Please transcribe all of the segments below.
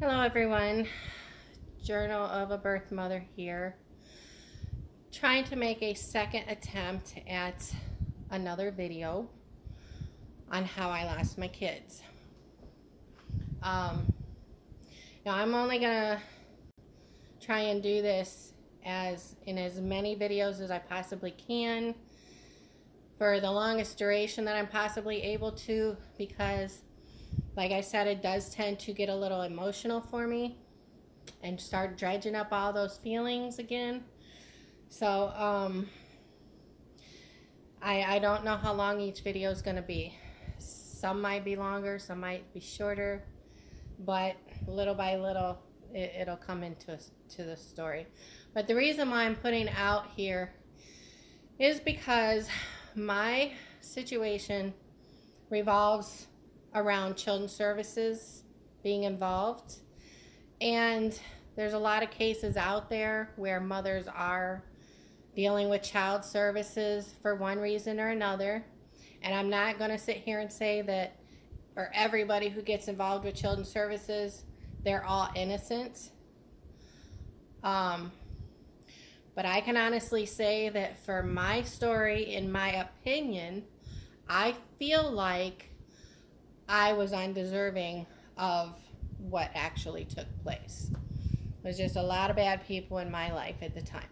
Hello everyone, Journal of a Birth Mother here, trying to make a second attempt at another video on how I lost my kids. Um, Now I'm only gonna try and do this in as many videos as I possibly can for the longest duration that I'm possibly able to, because like I said, it does tend to get a little emotional for me and start dredging up all those feelings again. So I don't know how long each video is going to be. Some might be longer, some might be shorter, but little by little it'll come into to the story. But the reason why I'm putting out here is because my situation revolves around children's services being involved, and there's a lot of cases out there where mothers are dealing with child services for one reason or another. And I'm not going to sit here and say that for everybody who gets involved with children's services, they're all innocent. But I can honestly say that for my story, in my opinion, I feel like I was undeserving of what actually took place. There's just a lot of bad people in my life at the time.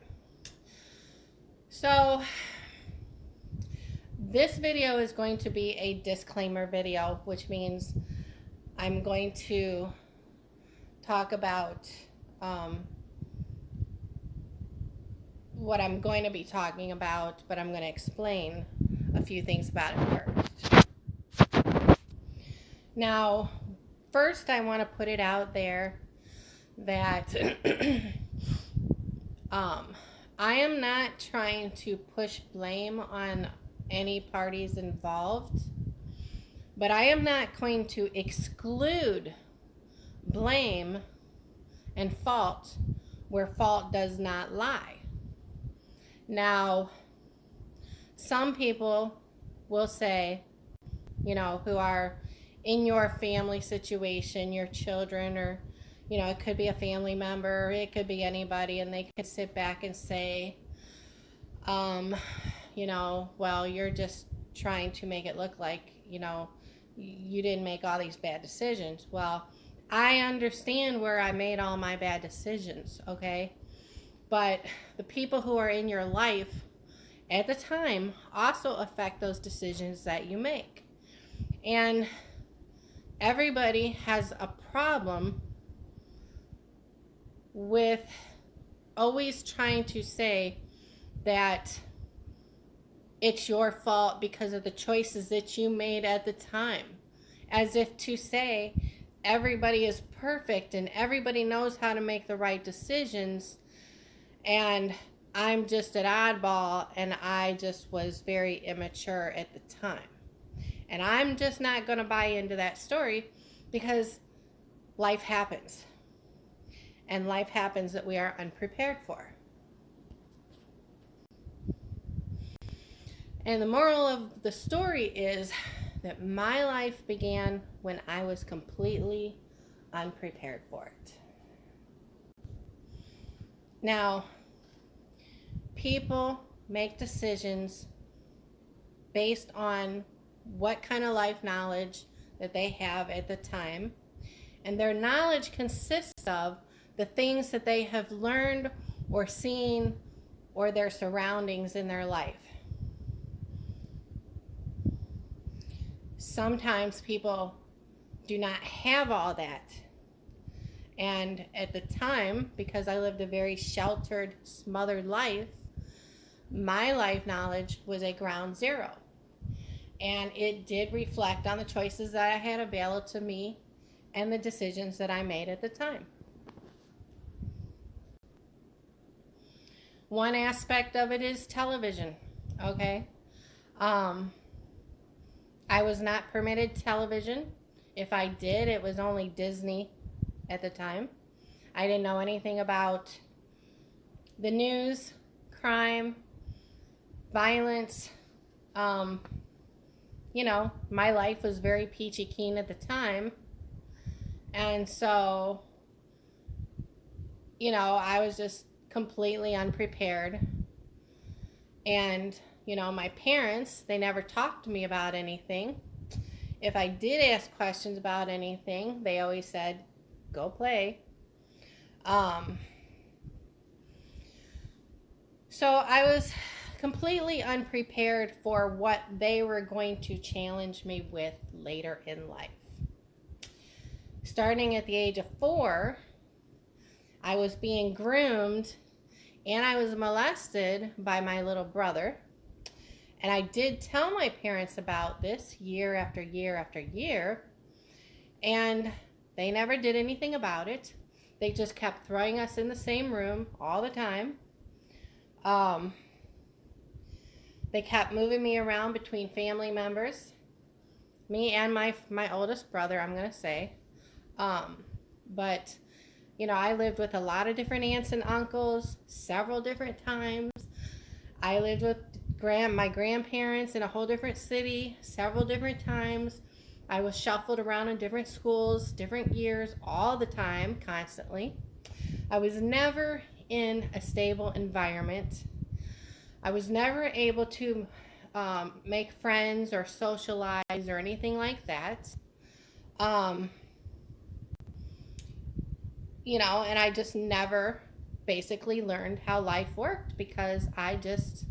So this video is going to be a disclaimer video, which means I'm going to talk about what I'm going to be talking about, but I'm going to explain a few things about it first. Now, first I want to put it out there that I am not trying to push blame on any parties involved, but I am not going to exclude blame and fault where fault does not lie. Now, some people will say, who are in your family situation, your children, or it could be a family member, it could be anybody, and they could sit back and say, well, you're just trying to make it look like, you didn't make all these bad decisions. Well, I understand where I made all my bad decisions, okay? But the people who are in your life at the time also affect those decisions that you make. And everybody has a problem with always trying to say that it's your fault because of the choices that you made at the time, as if to say everybody is perfect and everybody knows how to make the right decisions, and I'm just an oddball and I just was very immature at the time. And I'm just not going to buy into that story, because life happens. And life happens that we are unprepared for. And the moral of the story is that my life began when I was completely unprepared for it. Now, people make decisions based on what kind of life knowledge that they have at the time. And their knowledge consists of the things that they have learned or seen, or their surroundings in their life. Sometimes people do not have all that. And at the time, because I lived a very sheltered, smothered life, my life knowledge was a ground zero. And it did reflect on the choices that I had available to me and the decisions that I made at the time. One aspect of it is television, okay? I was not permitted television. If I did, it was only Disney at the time. I didn't know anything about the news, crime, violence. My life was very peachy keen at the time. And so I was just completely unprepared. And, my parents, they never talked to me about anything. If I did ask questions about anything, they always said, go play. Um, so I was completely unprepared for what they were going to challenge me with later in life. Starting at the age of 4, I was being groomed and I was molested by my little brother. And I did tell my parents about this year after year after year, and they never did anything about it. They just kept throwing us in the same room all the time. They kept moving me around between family members, me and my oldest brother, I'm going to say. But, I lived with a lot of different aunts and uncles several different times. I lived with my grandparents in a whole different city several different times. I was shuffled around in different schools, different years, all the time, constantly. I was never in a stable environment. I was never able to make friends or socialize or anything like that. And I just never basically learned how life worked because I just,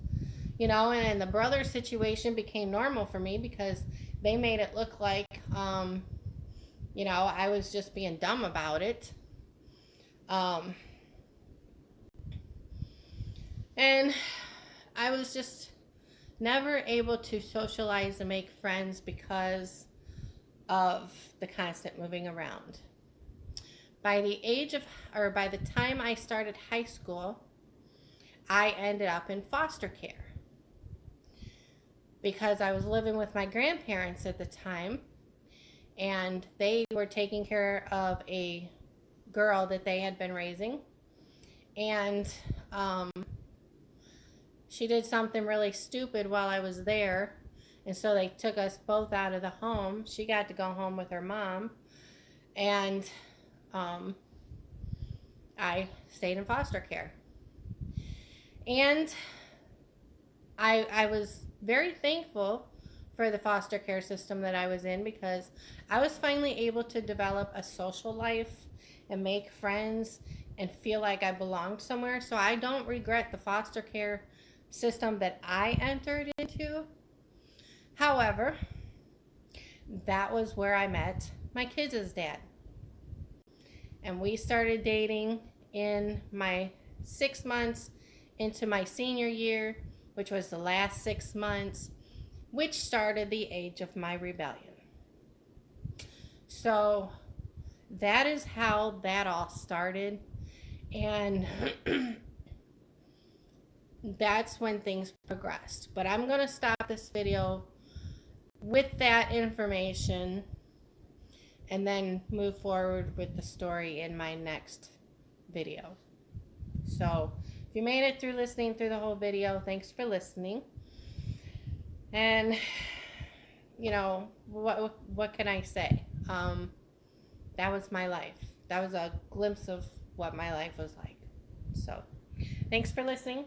and the brother situation became normal for me because they made it look like, I was just being dumb about it. And I was just never able to socialize and make friends because of the constant moving around. By the time I started high school, I ended up in foster care because I was living with my grandparents at the time, and they were taking care of a girl that they had been raising, and she did something really stupid while I was there, and so they took us both out of the home. She got to go home with her mom, and I stayed in foster care. And I was very thankful for the foster care system that I was in because I was finally able to develop a social life and make friends and feel like I belonged somewhere. So I don't regret the foster care system that I entered into. However, that was where I met my kids' dad. And we started dating in my 6 months into my senior year, which was the last 6 months, which started the age of my rebellion. So that is how that all started. And that's when things progressed. But I'm going to stop this video with that information and then move forward with the story in my next video. So if you made it through listening through the whole video, thanks for listening. And what can I say? That was my life. That was a glimpse of what my life was like. So thanks for listening.